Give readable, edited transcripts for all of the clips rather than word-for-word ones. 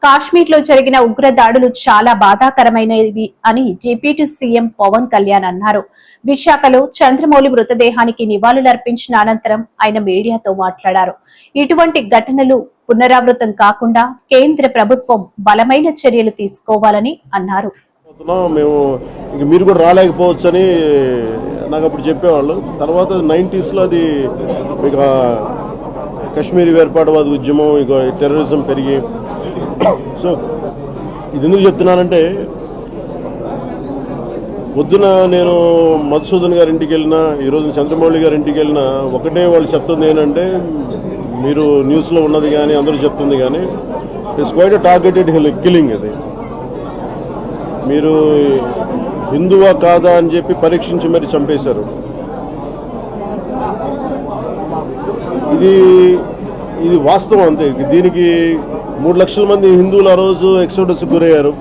కాశ్మీర్లో జరిగిన ఉగ్ర దాడులు చాలా బాధాకరమైనవి అని డిప్యూటీ సీఎం పవన్ కళ్యాణ్ అన్నారు. విశాఖలో చంద్రమౌళి మృతదేహానికి నివాళులర్పించిన అనంతరం ఆయన మీడియాతో మాట్లాడారు. ఇటువంటి ఘటనలు పునరావృతం కాకుండా కేంద్ర ప్రభుత్వం బలమైన చర్యలు తీసుకోవాలని అన్నారు. మీరు కూడా రాలేకపోవచ్చని నాకు అప్పుడు చెప్పేవాళ్ళు. తర్వాత 90s అది కశ్మీర్ వేర్పాటువాద ఉద్యమం, ఇక టెర్రరిజం పెరిగి, సో ఇది ఎందుకు చెప్తున్నానంటే, పొద్దున నేను మధుసూదన్ గారి ఇంటికి వెళ్ళినా, ఈరోజు చంద్రమౌళి గారి ఇంటికి వెళ్ళినా ఒకటే వాళ్ళు చెప్తుంది ఏంటంటే, మీరు న్యూస్లో ఉన్నది కానీ అందరూ చెప్తుంది కానీ ఇట్స్ క్వైట్ టార్గెటెడ్ కిల్లింగ్. అది మీరు హిందువా కాదా అని చెప్పి పరీక్షించి మరి చంపేశారు. ఇది వాస్తవం అంతే. దీనికి 3 లక్షల మంది హిందువులు ఆ రోజు ఎక్సోడస్ గురయ్యారు.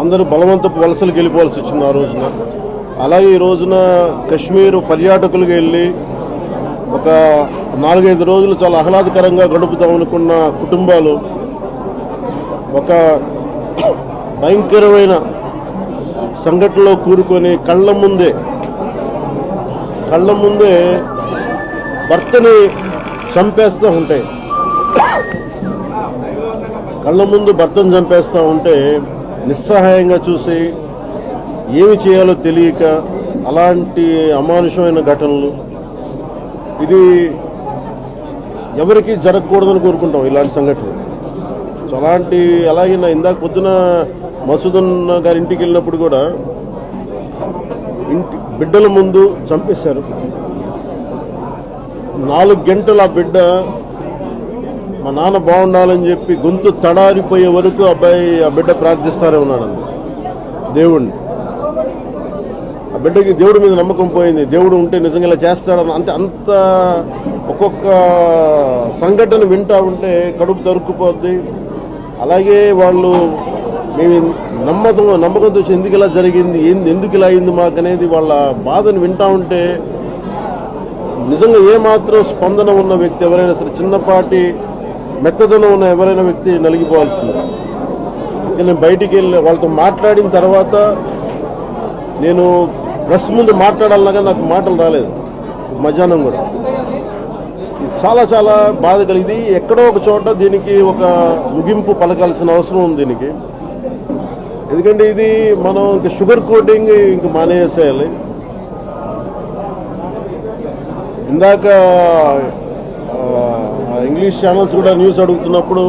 అందరూ బలవంతపు వలసలకు వెళ్ళిపోవాల్సి వచ్చింది ఆ రోజున. అలాగే ఈ రోజున కశ్మీర్ పర్యాటకులకు వెళ్ళి ఒక 4-5 రోజులు చాలా ఆహ్లాదకరంగా గడుపుతాం అనుకున్న కుటుంబాలు ఒక భయంకరమైన సంఘటనలో కూరుకొని కళ్ళ ముందే భర్తని చంపేస్తూ ఉంటాయి. కళ్ళ ముందు భర్తను చంపేస్తూ ఉంటే నిస్సహాయంగా చూసి ఏమి చేయాలో తెలియక అలాంటి అమానుషమైన ఘటనలు, ఇది ఎవరికి జరగకూడదని కోరుకుంటాం ఇలాంటి సంఘటనలు. సో అలాగే నా ఇందాక పొద్దున మసూదన్ గారి ఇంటికి వెళ్ళినప్పుడు కూడా బిడ్డల ముందు చంపేశారు. 4 గంటలు ఆ బిడ్డ మా నాన్న బాగుండాలని చెప్పి గొంతు తడారిపోయే వరకు ఆ బిడ్డ ప్రార్థిస్తారే ఉన్నాడండి దేవుణ్ణి. ఆ బిడ్డకి దేవుడి మీద నమ్మకం పోయింది. దేవుడు ఉంటే నిజంగా ఇలా చేస్తాడని. అంటే అంత ఒక్కొక్క సంఘటన వింటా ఉంటే కడుపు తరుక్కుపోద్ది. అలాగే వాళ్ళు మేము నమ్మకంతో ఎందుకు ఇలా జరిగింది, ఎందుకు ఇలా అయింది మాకు అనేది వాళ్ళ బాధను వింటా ఉంటే నిజంగా ఏమాత్రం స్పందన ఉన్న వ్యక్తి ఎవరైనా సరే, చిన్నపాటి మెత్తదనం ఉన్న ఎవరైనా వ్యక్తి నలిగిపోవాల్సింది. ఇంకా నేను బయటికి వెళ్ళి వాళ్ళతో మాట్లాడిన తర్వాత నేను ప్రెస్ ముందు మాట్లాడాలనగా నాకు మాటలు రాలేదు. మధ్యాహ్నం కూడా చాలా చాలా బాధ కలిగింది. ఎక్కడో ఒక చోట దీనికి ఒక ముగింపు పలకాల్సిన అవసరం ఉంది దీనికి. ఎందుకంటే ఇది మనం ఇంక షుగర్ కోటింగ్ ఇంక మానేసేయాలి. ఇందాక ఇంగ్లీష్ ఛానల్స్ కూడా న్యూస్ అడుగుతున్నప్పుడు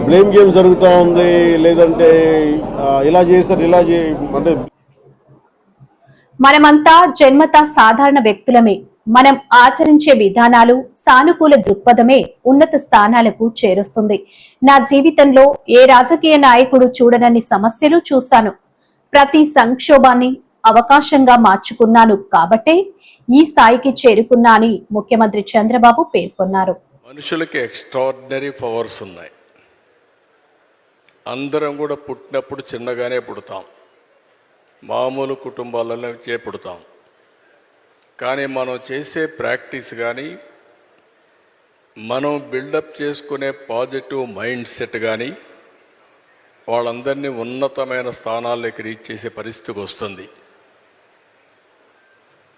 బ్లేమ్ గేమ్ జరుగుతూ ఉంది, లేదంటే ఇలా చేశారు అంటే మనమంతా జన్మత సాధారణ వ్యక్తులమే. మనం ఆచరించే విధానాలు, సానుకూల దృక్పథమే ఉన్నత స్థానాలకు చేరుస్తుంది. నా జీవితంలో ఏ రాజకీయ నాయకుడు చూడనన్ని సమస్యలు చూశాను. ప్రతి సంక్షోభాన్ని అవకాశంగా మార్చుకున్నాను కాబట్టే ఈ స్థాయికి చేరుకున్నా అని ముఖ్యమంత్రి చంద్రబాబు పేర్కొన్నారు. మనుషులకి ఎక్స్ట్రాడినరీ పవర్స్ ఉన్నాయి. అందరం కూడా పుట్టినప్పుడు చిన్నగానే పుడతాం, మామూలు కుటుంబాలలోనే పుడతాం. కానీ మనం చేసే ప్రాక్టీస్ కానీ, మనం బిల్డప్ చేసుకునే పాజిటివ్ మైండ్ సెట్ కానీ వాళ్ళందరినీ ఉన్నతమైన స్థానాల్లోకి రీచ్ చేసే పరిస్థితికి వస్తుంది.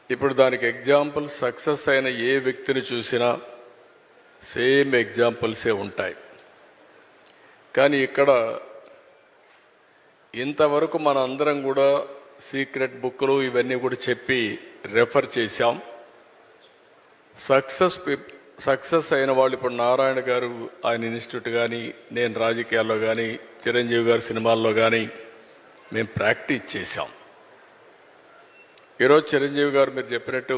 ఇప్పుడు దానికి ఎగ్జాంపుల్ సక్సెస్ అయిన ఏ వ్యక్తిని చూసినా సేమ్ ఎగ్జాంపుల్సే ఉంటాయి. కానీ ఇక్కడ ఇంతవరకు మన అందరం కూడా సీక్రెట్ బుక్లు ఇవన్నీ కూడా చెప్పి రెఫర్ చేశాం. సక్సెస్ అయిన వాళ్ళు ఇప్పుడు నారాయణ గారు ఆయన ఇన్స్టిట్యూట్ కానీ, నేను రాజకీయాల్లో కానీ, చిరంజీవి గారి సినిమాల్లో కానీ మేము ప్రాక్టీస్ చేశాం. ఈరోజు చిరంజీవి గారు మీరు చెప్పినట్టు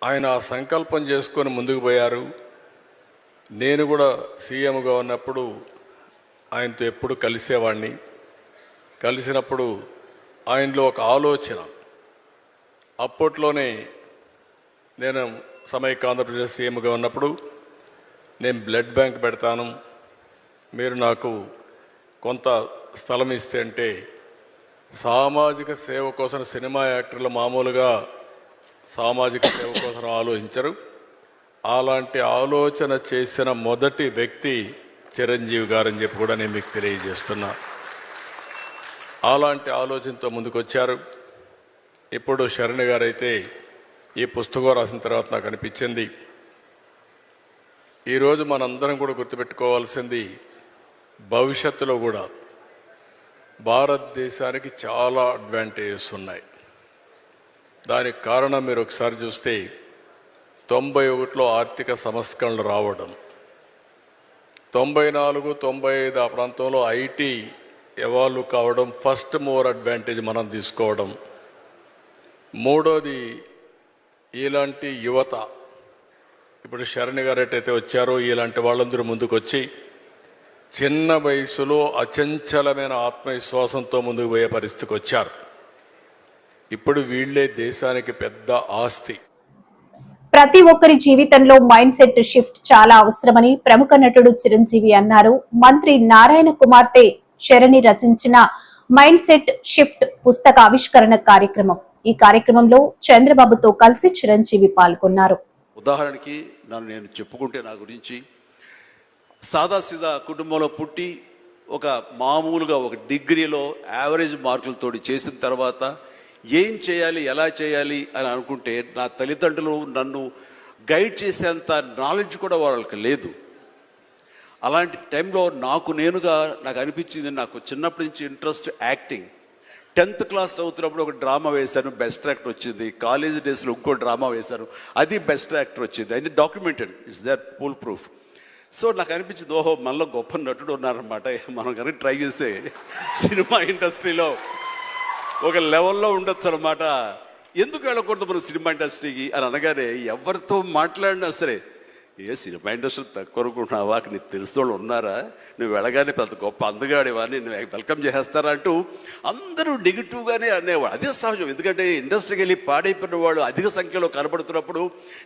ఆయన ఆ సంకల్పం చేసుకొని ముందుకు పోయారు. నేను కూడా సీఎంగా ఉన్నప్పుడు ఆయనతో ఎప్పుడు కలిసేవాడిని. కలిసినప్పుడు ఆయనలో ఒక ఆలోచన, అప్పట్లోనే నేను సమైక్య ఆంధ్రప్రదేశ్ సీఎంగా ఉన్నప్పుడు నేను బ్లడ్ బ్యాంక్ పెడతాను, మీరు నాకు కొంత స్థలం ఇస్తే అంటే, సామాజిక సేవ కోసం సినిమా యాక్టర్లు మామూలుగా సామాజిక సేవ కోసం ఆలోచించరు. అలాంటి ఆలోచన చేసిన మొదటి వ్యక్తి చిరంజీవి గారని చెప్పి కూడా నేను మీకు తెలియజేస్తున్నా. అలాంటి ఆలోచనతో ముందుకొచ్చారు. ఇప్పుడు శరణ్ గారు అయితే ఈ పుస్తకం రాసిన తర్వాత నాకు అనిపించింది, ఈరోజు మనందరం కూడా గుర్తుపెట్టుకోవాల్సింది, భవిష్యత్తులో కూడా భారతదేశానికి చాలా అడ్వాంటేజెస్ ఉన్నాయి. దానికి కారణం మీరు ఒకసారి చూస్తే 91లో ఆర్థిక సంస్కరణలు రావడం, 94, 95 ఆ ప్రాంతంలో ఐటీ ఎవాల్వ్ కావడం, ఫస్ట్ మూవర్ అడ్వాంటేజ్ మనం తీసుకోవడం. మూడోది ఇలాంటి యువత, ఇప్పుడు శరణ్ గారు ఎట్టయితే వచ్చారో ఇలాంటి వాళ్ళందరూ ముందుకొచ్చి చిన్న వయసులో అచంచలమైన ఆత్మవిశ్వాసంతో ముందుకు పోయే పరిస్థితికి వచ్చారు. ఇప్పుడు వీళ్లే దేశానికి పెద్ద ఆస్తి. ప్రతి ఒక్కరి జీవితంలో మైండ్ సెట్ షిఫ్ట్ చాలా అవసరమని ప్రముఖ నటుడు చిరంజీవి అన్నారు. మంత్రి నారాయణ కుమార్తె శరణి రచించిన మైండ్ సెట్ షిఫ్ట్ పుస్తక ఆవిష్కరణ కార్యక్రమం. ఈ కార్యక్రమంలో చంద్రబాబుతో కలిసి చిరంజీవి పాల్గొన్నారు. ఉదాహరణకి నేను చెప్పుకుంటే, నా గురించి సాదాసీదా కుటుంబంలో పుట్టి ఒక మామూలుగా ఒక డిగ్రీలో యావరేజ్ మార్కులతో చేసిన తర్వాత ఏం చేయాలి, ఎలా చేయాలి అని అనుకుంటే, నా తల్లిదండ్రులు నన్ను గైడ్ చేసేంత నాలెడ్జ్ కూడా వాళ్ళకి లేదు. అలాంటి టైంలో నాకు అనిపించింది, నాకు చిన్నప్పటి నుంచి ఇంట్రెస్ట్ యాక్టింగ్. 10th క్లాస్ చదువుతున్నప్పుడు ఒక డ్రామా వేశాను, బెస్ట్ యాక్టర్ వచ్చింది. కాలేజ్ డేస్లో ఇంకో డ్రామా వేశాను, అది బెస్ట్ యాక్టర్ వచ్చింది. అది documented, it's that full proof. So నాకు అనిపించింది, ఓహో మనలో గొప్ప నటుడు ఉన్నారనమాట. మనం కనుక ట్రై చేస్తే సినిమా ఇండస్ట్రీలో ఒక లెవెల్లో ఉండొచ్చు అనమాట. ఎందుకు వెళ్ళకూడదు మన సినిమా ఇండస్ట్రీకి అని అనగానే, ఎవరితో మాట్లాడినా సరే, ఏ సినిమా ఇండస్ట్రీ తక్కువ అనుకుంటున్నావా, నీకు తెలిసిన వాళ్ళు ఉన్నారా, నువ్వు వెళ్ళగానే పెద్ద గొప్ప అందగాడివా, నేను వెల్కమ్ చేసేస్తారా అంటూ అందరూ నెగిటివ్గానే అనేవాడు. అదే సహజం, ఎందుకంటే ఇండస్ట్రీకి వెళ్ళి పాడైపోయిన వాళ్ళు అధిక సంఖ్యలో కనబడుతున్నప్పుడు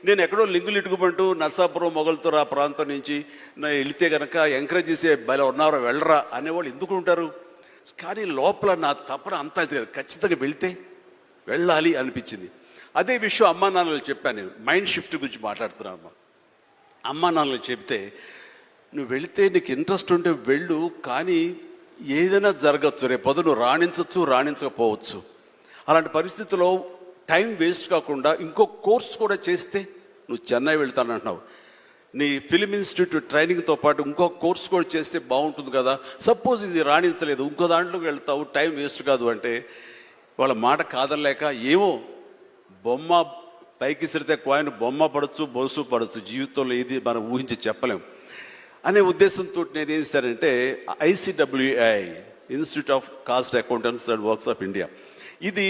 నేను ఎక్కడో లింగులు ఇటుకుమంటూ నర్సాపురం మొగల్తూరు ఆ ప్రాంతం నుంచి వెళితే కనుక ఎంకరేజ్ చేసే బయలు ఉన్నారో వెళ్ళరా అనేవాళ్ళు ఎందుకు ఉంటారు. కానీ లోపల నా తపన అంతా ఖచ్చితంగా వెళితే వెళ్ళాలి అనిపించింది. అదే విషయం అమ్మా నాన్నలు చెప్పాను. నేను మైండ్ షిఫ్ట్ గురించి మాట్లాడుతున్నాను. అమ్మా నాన్నలు చెప్తే, నువ్వు వెళితే నీకు ఇంట్రెస్ట్ ఉంటే వెళ్ళు, కానీ ఏదైనా జరగచ్చు, రేపు నువ్వు రాణించవచ్చు, రాణించకపోవచ్చు. అలాంటి పరిస్థితుల్లో టైం వేస్ట్ కాకుండా ఇంకో కోర్స్ కూడా చేస్తే, నువ్వు చెన్నై వెళ్తానంటున్నావు, నీ ఫిలిం ఇన్స్టిట్యూట్ ట్రైనింగ్తో పాటు ఇంకో కోర్స్ కూడా చేస్తే బాగుంటుంది కదా. సపోజ్ ఇది రాణించలేదు, ఇంకో దాంట్లోకి వెళ్తావు, టైం వేస్ట్ కాదు అంటే, వాళ్ళ మాట కాదలేక, ఏమో బొమ్మ పైకి సరితే కాయిన్ బొమ్మ పడవచ్చు, బొలుసు పడవచ్చు, జీవితంలో ఏది మనం ఊహించి చెప్పలేం అనే ఉద్దేశంతో నేను ఏం చేశానంటే, ICWI institute of cost accountants and works of India, ఇది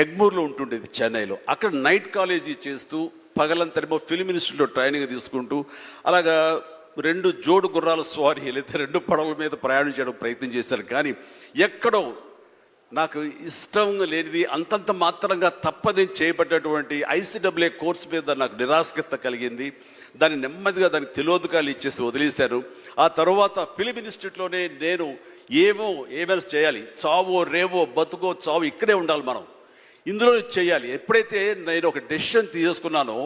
ఎగ్మూర్లో ఉంటుండేది చెన్నైలో. అక్కడ నైట్ కాలేజీ చేస్తూ పగలంతరేమో ఫిలిం ఇన్స్టిట్యూట్లో ట్రైనింగ్ తీసుకుంటూ అలాగా 2 జోడు గుర్రాల స్వారీ, లేదా 2 పడవల మీద ప్రయాణం చేయడం ప్రయత్నం చేశారు. కానీ ఎక్కడో నాకు ఇష్టం లేనిది, అంతంత మాత్రంగా తప్పదని చేయబడ్డటువంటి ICWA కోర్స్ మీద నాకు నిరాశక్త కలిగింది. దాన్ని నెమ్మదిగా దానికి తెలియదుకాలు ఇచ్చేసి వదిలేశాను. ఆ తర్వాత ఫిలిం ఇన్స్టిట్యూట్లోనే నేను ఏమైనా చేయాలి, చావో రేవో బతుకో చావు ఇక్కడే ఉండాలి, మనం ఇందులో చేయాలి. ఎప్పుడైతే నేను ఒక డెసిషన్ తీసుకున్నానో,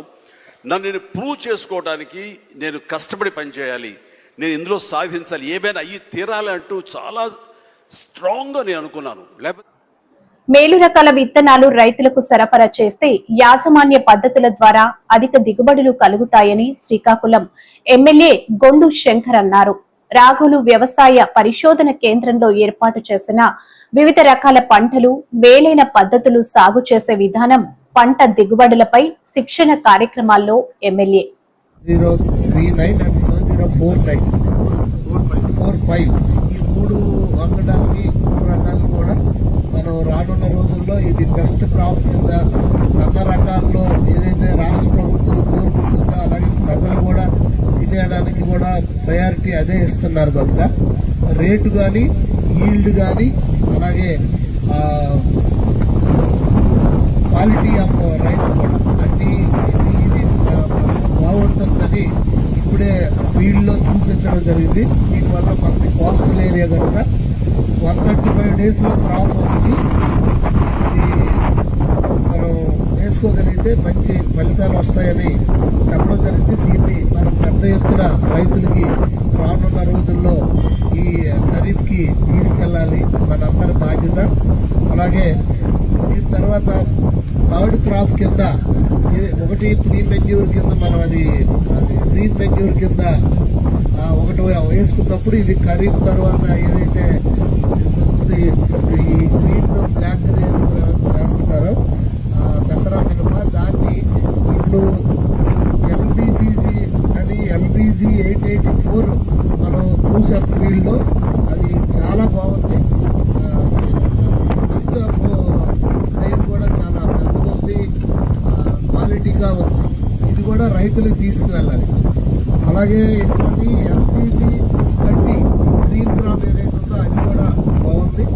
నన్ను నేను ప్రూవ్ చేసుకోవడానికి నేను కష్టపడి పనిచేయాలి, నేను ఇందులో సాధించాలి, ఏమైనా అయ్యి తీరాలి అంటూ చాలా స్ట్రాంగ్గా నేను అనుకున్నాను. మేలు రకాల విత్తనాలు రైతులకు సరఫరా చేస్తే యాజమాన్య పద్ధతుల ద్వారా అధిక దిగుబడులు కలుగుతాయని శ్రీకాకుళం ఎమ్మెల్యే గొండు శంకర్ అన్నారు. రాఘులు వ్యవసాయ పరిశోధన కేంద్రంలో ఏర్పాటు చేసిన వివిధ రకాల పంటలు, మేలైన పద్ధతులు సాగు చేసే విధానం, పంట దిగుబడులపై శిక్షణ కార్యక్రమాల్లో ఎమ్మెల్యే 039 and 04945 ఈ 3 వంగడానికి 3 రకాలు కూడా మనం రానున్న రోజుల్లో ఇది బెస్ట్ క్రాప్ కింద సన్న రకాల్లో ఏదైతే రాష్ట్ర ప్రభుత్వం కోరుకుంటుందో అలాగే ప్రజలు కూడా తినేయడానికి కూడా ప్రయారిటీ అదే ఇస్తున్నారు కనుక రేటు కానీ ఈల్డ్ కానీ అలాగే క్వాలిటీ ఆఫ్ రైస్ కూడా అన్ని ఇది బాగుంటుందని ఇప్పుడే ఫీల్డ్లో చూపించడం జరిగింది. దీనివల్ల మనకి కోస్టల్ ఏరియా కనుక 135 డేస్లో క్రాప్ వచ్చి ఇది మనం వేసుకోగలిగితే మంచి ఫలితాలు వస్తాయని చెప్పడం జరిగింది. దీన్ని మనం పెద్ద ఎత్తున రైతులకి రానున్న రోజుల్లో ఈ ఖరీఫ్కి తీసుకెళ్ళాలి, మనందరి బాధ్యత. అలాగే దీని తర్వాత థర్డ్ క్రాప్ కింద ఒకటి ప్రీ మెన్యూర్ కింద మనం అది గ్రీన్ మెన్యూర్ కింద ఒకటి వేసుకున్నప్పుడు ఇది ఖరీఫ్ తర్వాత ఏదైతే ఈ గ్రీన్ బ్లాక్ చేస్తున్నారో దసరా మినప దాన్ని ఇప్పుడు ఎల్బీజీ 884 మనం చూసే ఫీల్డ్లో అది చాలా బాగుంది. రేట్ కూడా చాలా పెద్దది, క్వాలిటీగా ఉంది. ఇది కూడా రైతులకు తీసుకువెళ్ళాలి. అలాగే ఇంకోటి ఎల్జీబీ 630 గ్రీన్ క్రాప్ ఏదైతే ఉందో అది కూడా బాగుంది.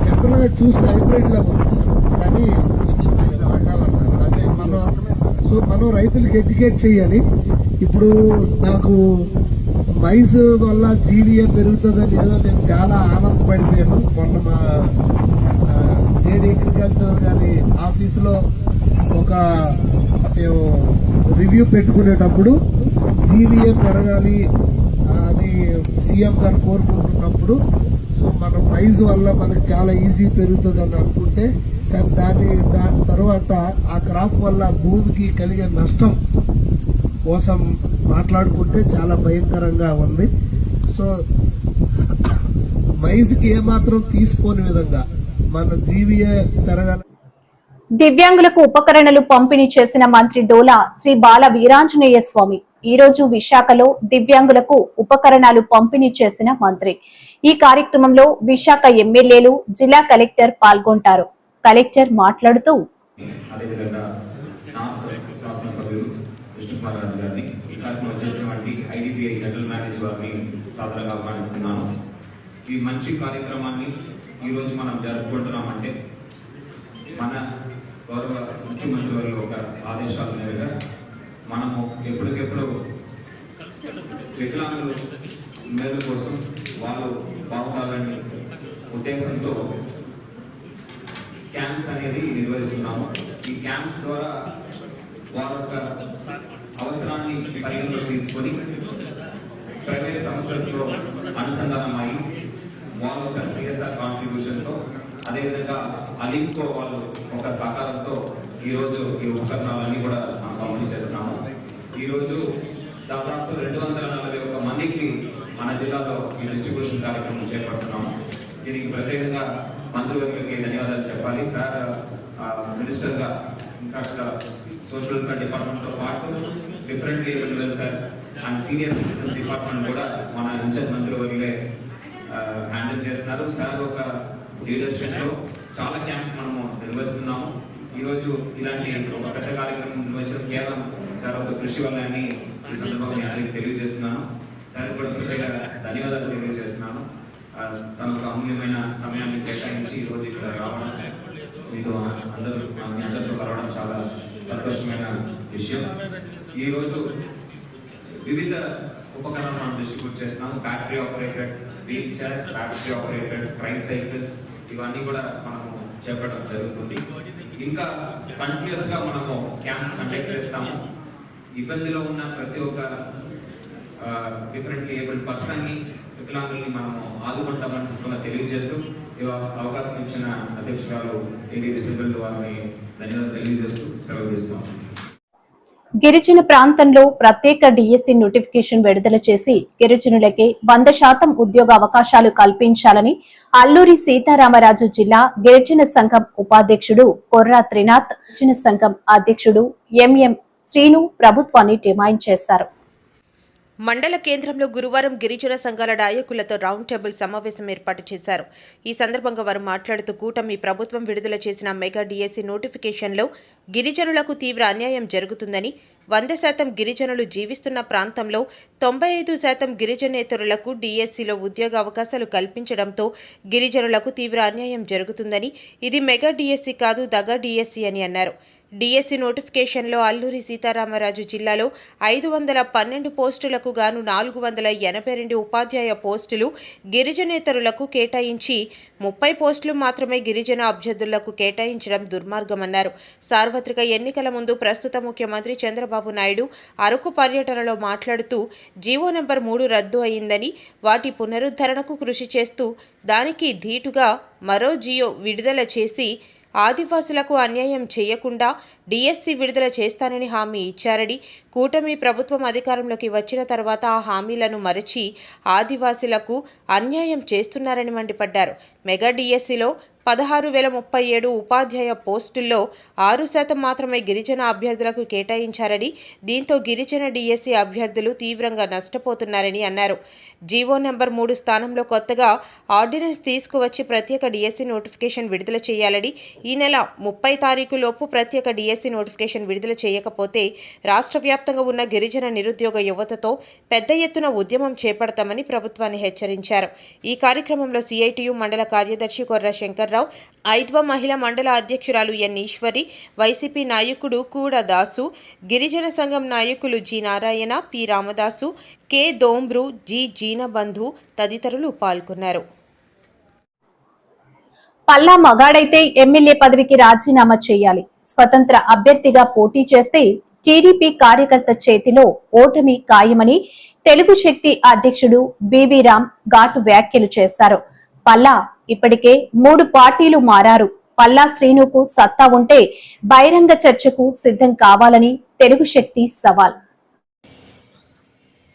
జనరల్గా చూస్తే హైబ్రిడ్ లా ఉంది సార్, కానీ అదే మనం రైతులకు ఎడ్యుకేట్ చేయాలి. ఇప్పుడు నాకు మైస్ వల్ల జీడిఏ పెరుగుతుందని ఏదో నేను చాలా ఆనందపడిపోయాను. మొన్న మా జేడీ అగ్రికల్చర్ గారి ఆఫీసులో ఒక మేము రివ్యూ పెట్టుకునేటప్పుడు జీడిఏ పెరగాలి అని సీఎం గారు కోరుకుంటున్నప్పుడు మన మైజ్ వల్ల మనకి చాలా ఈజీ పెరుగుతుంది అని అనుకుంటే, కానీ దాని తర్వాత ఆ క్రాప్ వల్ల భూమికి కలిగే నష్టం కోసం మాట్లాడుకుంటే చాలా భయంకరంగా ఉంది. సో మైజ్కి ఏమాత్రం తీసుకోని విధంగా మన జీవీఏ పెరగాలి. దివ్యాంగులకు ఉపకరణలు పంపిణీ చేసిన మంత్రి డోలా శ్రీ బాల వీరాంజనేయ స్వామి ఈ రోజు విశాఖలో దివ్యాంగులకు ఉపకరణాలు పంపిణీ చేసిన మంత్రి. ఈ కార్యక్రమంలో విశాఖ ఎమ్మెల్యేలు, జిల్లా కలెక్టర్ పాల్గొంటారు. కలెక్టర్ మాట్లాడుతూ ఈ మంచి కార్యక్రమాన్ని ఈరోజు మనం జరుపుకుంటున్నామంటే మన గౌరవ ముఖ్యమంత్రి వారి ఒక ఆదేశాల మేరగా మనము ఎప్పటికెప్పుడు వికలాంగుల మేలు కోసం వాళ్ళు బాగుండాలని ఉద్దేశంతో క్యాంప్స్ అనేది నిర్వహిస్తున్నాము. ఈ క్యాంప్స్ ద్వారా వారి యొక్క అవసరాన్ని పరిగణలోకి తీసుకొని ప్రైవేట్ సంస్థలతో అనుసంధానమై వాళ్ళ యొక్క సిఎస్ఆర్ కాంట్రిబ్యూషన్తో, అదేవిధంగా అలింకో వాళ్ళు ఒక సహకారంతో ఈరోజు ఈ ఉపకరణాలన్నీ కూడా మనం పంపిణీ చేస్తున్నాము. ఈరోజు దాదాపు 241 మందికి మన జిల్లాలో ఈ డిస్ట్రిబ్యూషన్ కార్యక్రమం చేపడుతున్నాము. దీనికి ప్రత్యేకంగా మంత్రివర్గకి ధన్యవాదాలు చెప్పాలి. సార్ మినిస్టర్గా ఇన్ఫాక్ట్ సోషల్ వెల్ఫేర్ డిపార్ట్మెంట్తో పాటు different able welfare and senior citizens department కూడా మన ఇన్ఛార్జ్ మంత్రివర్గలే హ్యాండిల్ చేస్తున్నారు. సార్ ఒక లీడర్షిప్లో చాలా క్యాంప్స్ మనము నిర్వహిస్తున్నాము. ఈరోజు ఇలాంటి ఒక పెద్ద కార్యక్రమం నిర్వహించడం కేవలం సార్ ఒక కృషి వల్ల అని ఈ సందర్భంగా అందరికీ తెలియజేస్తున్నాను. సార్ కూడా ధన్యవాదాలు తెలియజేస్తున్నాను. తన ఒక అమూల్యమైన సమయాన్ని కేటాయించి ఈరోజు ఇక్కడ రావడం, మీతో అందరితో కలవడం చాలా సంతోషమైన విషయం. ఈరోజు వివిధ ఉపకరణాలు మనం డిస్ట్రిబ్యూట్ చేస్తున్నాము. Battery operated wheelchairs, battery operated tricycles, ఇవన్నీ కూడా మనము చేపట్టడం జరుగుతుంది. ఇంకా కంటిన్యూస్ గా మనము క్యాంప్స్ కండక్ట్ చేస్తాము. ఇబ్బందిలో ఉన్న ప్రతి ఒక్క డిఫరెంట్లీ ఏబుల్డ్ పర్సన్ ని, వికలాంగుల్ని మనము ఆదుకుంటామని చెప్పకుండా తెలియజేస్తూ అవకాశం ఇచ్చిన అధ్యక్షురాలు ఏబీ డిసేబుల్డ్ వారిని ధన్యవాదాలు తెలియజేస్తూ సెలవు తీసుకున్నాం. గిరిజన ప్రాంతంలో ప్రత్యేక డిఎస్సి నోటిఫికేషన్ విడుదల చేసి గిరిజనులకి 100% ఉద్యోగ అవకాశాలు కల్పించాలని అల్లూరి సీతారామరాజు జిల్లా గిరిజన సంఘం ఉపాధ్యక్షుడు కొర్రా త్రినాథ్, గిరిజన సంఘం అధ్యక్షుడు ఎంఎం శ్రీను ప్రభుత్వాన్ని డిమాండ్ చేశారు. మండల కేంద్రంలో గురువారం గిరిజన సంఘాల నాయకులతో రౌండ్ టేబుల్ సమావేశం ఏర్పాటు చేశారు. ఈ సందర్భంగా వారు మాట్లాడుతూ కూటమి ప్రభుత్వం విడుదల చేసిన మెగా డిఎస్సి నోటిఫికేషన్లో గిరిజనులకు తీవ్ర అన్యాయం జరుగుతుందని, 100% గిరిజనులు జీవిస్తున్న ప్రాంతంలో 95% గిరిజనేతరులకు డిఎస్సిలో ఉద్యోగ అవకాశాలు కల్పించడంతో గిరిజనులకు తీవ్ర అన్యాయం జరుగుతుందని, ఇది మెగా డిఎస్సి కాదు దగా డిఎస్సి అని అన్నారు. డిఎస్సి నోటిఫికేషన్లో అల్లూరి సీతారామరాజు జిల్లాలో 512 పోస్టులకు గాను 482 ఉపాధ్యాయ పోస్టులు గిరిజనేతరులకు కేటాయించి 30 పోస్టులు మాత్రమే గిరిజన అభ్యర్థులకు కేటాయించడం దుర్మార్గమన్నారు. సార్వత్రిక ఎన్నికల ముందు ప్రస్తుత ముఖ్యమంత్రి చంద్రబాబు నాయుడు అరకు పర్యటనలో మాట్లాడుతూ జీవో నెంబర్ 3 రద్దు అయిందని, వాటి పునరుద్ధరణకు కృషి చేస్తూ దానికి ధీటుగా మరో జియో విడుదల చేసి ఆదివాసులకు అన్యాయం చేయకుండా డిఎస్సి విడుదల చేస్తానని హామీ ఇచ్చారని, కూటమి ప్రభుత్వం అధికారంలోకి వచ్చిన తర్వాత ఆ హామీలను మరచి ఆదివాసులకు అన్యాయం చేస్తున్నారని మండిపడ్డారు. మెగా డిఎస్సిలో 16,037 ఉపాధ్యాయ పోస్టుల్లో 6% మాత్రమే గిరిజన అభ్యర్థులకు కేటాయించారని, దీంతో గిరిజన డిఎస్సి అభ్యర్థులు తీవ్రంగా నష్టపోతున్నారని అన్నారు. జీవో నెంబర్ 3 స్థానంలో కొత్తగా ఆర్డినెన్స్ తీసుకువచ్చి ప్రత్యేక డిఎస్సి నోటిఫికేషన్ విడుదల చేయాలని, ఈ నెల 30 తారీఖులోపు ప్రత్యేక డిఎస్సి నోటిఫికేషన్ విడుదల చేయకపోతే రాష్ట్ర వ్యాప్తంగా ఉన్న గిరిజన నిరుద్యోగ యువతతో పెద్ద ఎత్తున ఉద్యమం చేపడతామని ప్రభుత్వాన్ని హెచ్చరించారు. ఈ కార్యక్రమంలో సిఐటియు మండల కార్యదర్శి కొర్ర శంకర్రావు, ఐద్వ మహిళా మండల అధ్యక్షురాలు ఎన్ ఈశ్వరి, వైసీపీ నాయకుడు కూడ దాసు, గిరిజన సంఘం నాయకులు G Narayana, P Ramadasu, K Dombru, G Jeenabandhu తదితరులు పాల్గొన్నారు. పల్లా మగాడైతే ఎమ్మెల్యే పదవికి రాజీనామా చేయాలి. స్వతంత్ర అభ్యర్థిగా పోటీ చేస్తే టీడీపీ కార్యకర్త చేతిలో ఓటమి ఖాయమని తెలుగు శక్తి అధ్యక్షుడు బివి రామ్ ఘాటు వ్యాఖ్యలు చేశారు. పల్లా ఇప్పటికే 3 పార్టీలు మారారు. పల్లా శ్రీనుకు సత్తా ఉంటే బహిరంగ చర్చకు సిద్ధం కావాలని తెలుగు శక్తి సవాల్.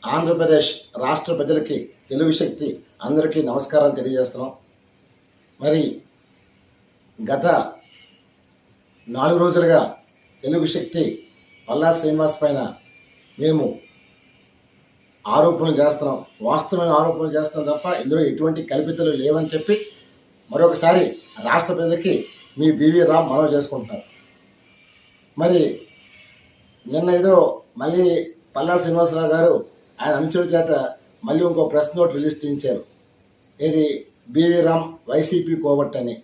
ఆంధ్రప్రదేశ్ రాష్ట్ర ప్రజలకి తెలుగు శక్తి అందరికీ నమస్కారం తెలియజేస్తున్నాం. మరి గత 4 రోజులుగా తెలుగు శక్తి పల్లా శ్రీనివాస్ పైన మేము ఆరోపణలు చేస్తున్నాం, వాస్తవమైన ఆరోపణలు చేస్తున్నాం తప్ప ఇందులో ఎటువంటి కల్పితలు లేవని చెప్పి మరొకసారి రాష్ట్ర ప్రజలకి మీ బివి రామ్ మనవి చేసుకుంటున్నారు. మరి నిన్న ఏదో మళ్ళీ పల్లా శ్రీనివాసరావు గారు ఆయన అనుచరుల చేత మళ్ళీ ఇంకో ప్రెస్ నోట్ రిలీజ్ చేయించారు. ఇది బివి రామ్ వైసీపీ కోవట్ అని.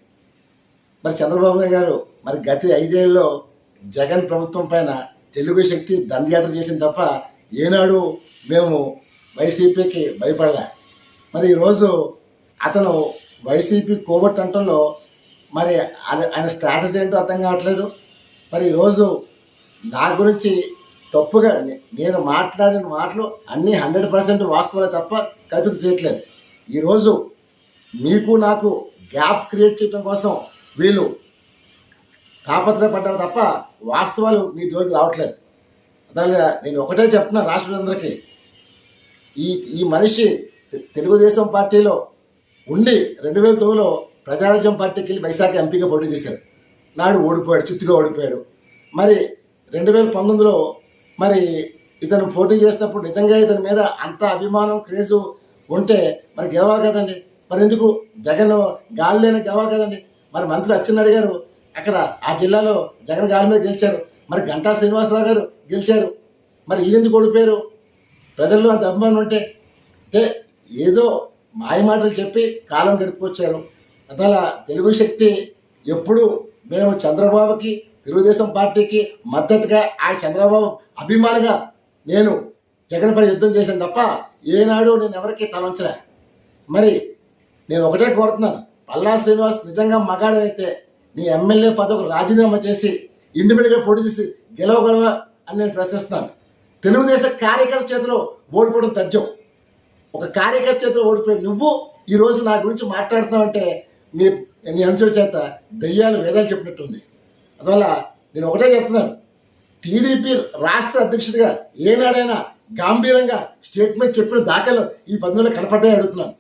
మరి చంద్రబాబు నాయుడు గారు మరి గత 5 ఏళ్ళలో జగన్ ప్రభుత్వం పైన తెలుగు శక్తి దండయాత్ర చేసింది తప్ప ఏనాడు మేము వైసీపీకి భయపడలే. మరి ఈరోజు అతను వైసీపీ కోవట్ అంటంలో మరి ఆయన స్ట్రాటజీ ఏంటో అర్థం కావట్లేదు. మరి ఈరోజు నా గురించి తప్పుగా నేను మాట్లాడిన మాటలు అన్నీ 100% వాస్తవాలే తప్ప కల్పిత చేయట్లేదు. ఈరోజు మీకు నాకు గ్యాప్ క్రియేట్ చేయడం కోసం వీళ్ళు తాపత్రయపడ్డారు తప్ప వాస్తవాలు మీ జోలికి రావట్లేదు. దాని నేను ఒకటే చెప్తున్నా రాష్ట్రులందరికీ, ఈ మనిషి తెలుగుదేశం పార్టీలో ఉండి 2009లో ప్రజారాజ్యం పార్టీకి వెళ్ళి వైశాఖ ఎంపీగా పోటీ చేశారు. నాడు ఓడిపోయాడు, చిత్తుగా ఓడిపోయాడు. మరి 2019లో మరి ఇతను పోటీ చేసినప్పుడు నిజంగా ఇతని మీద అంత అభిమానం క్రేజు ఉంటే మరి గెలవాలి కదండి. మరి ఎందుకు జగన్ గాలిలోనే గెలవాలి కదండి. మరి మంత్రి అచ్చెన్నాయుడు గారు అక్కడ ఆ జిల్లాలో జగన్ గాలి మీద గెలిచారు. మరి గంటా శ్రీనివాసరావు గారు గెలిచారు. మరి వీళ్ళెందుకు ఓడిపోయారు? ప్రజల్లో అంత అభిమానం ఉంటే ఏదో మాయమాటలు చెప్పి కాలం గడిపొచ్చారు. అలా తెలుగు శక్తి ఎప్పుడు మేము చంద్రబాబుకి తెలుగుదేశం పార్టీకి మద్దతుగా ఆ చంద్రబాబు అభిమానిగా నేను జగన్ పై యుద్ధం చేశాను తప్ప ఏనాడు నేను ఎవరికి తలంచలే. మరి నేను ఒకటే కోరుతున్నాను, పల్లా శ్రీనివాస్ నిజంగా మగాడైతే నీ ఎమ్మెల్యే పదవికి రాజీనామా చేసి ఇండిపెండెంట్గా పోటీ చేసి గెలవగలవా అని నేను ప్రశ్నిస్తున్నాను. తెలుగుదేశం కార్యకర్త చేతిలో ఓడిపోవడం తథ్యం. ఒక కార్యకర్త చేతిలో ఓడిపోయి నువ్వు ఈరోజు నా గురించి మాట్లాడుతున్నావంటే నీ అంచుల చేత దయ్యాలు వేదాలు చెప్పినట్టుంది. అందువల్ల నేను ఒకటే చెప్తున్నాను, టీడీపీ రాష్ట్ర అధ్యక్షుడిగా ఏనాడైనా గంభీరంగా స్టేట్మెంట్ చెప్పిన దాఖలు ఈ 10 కనపడ్డాయి అడుగుతున్నాను.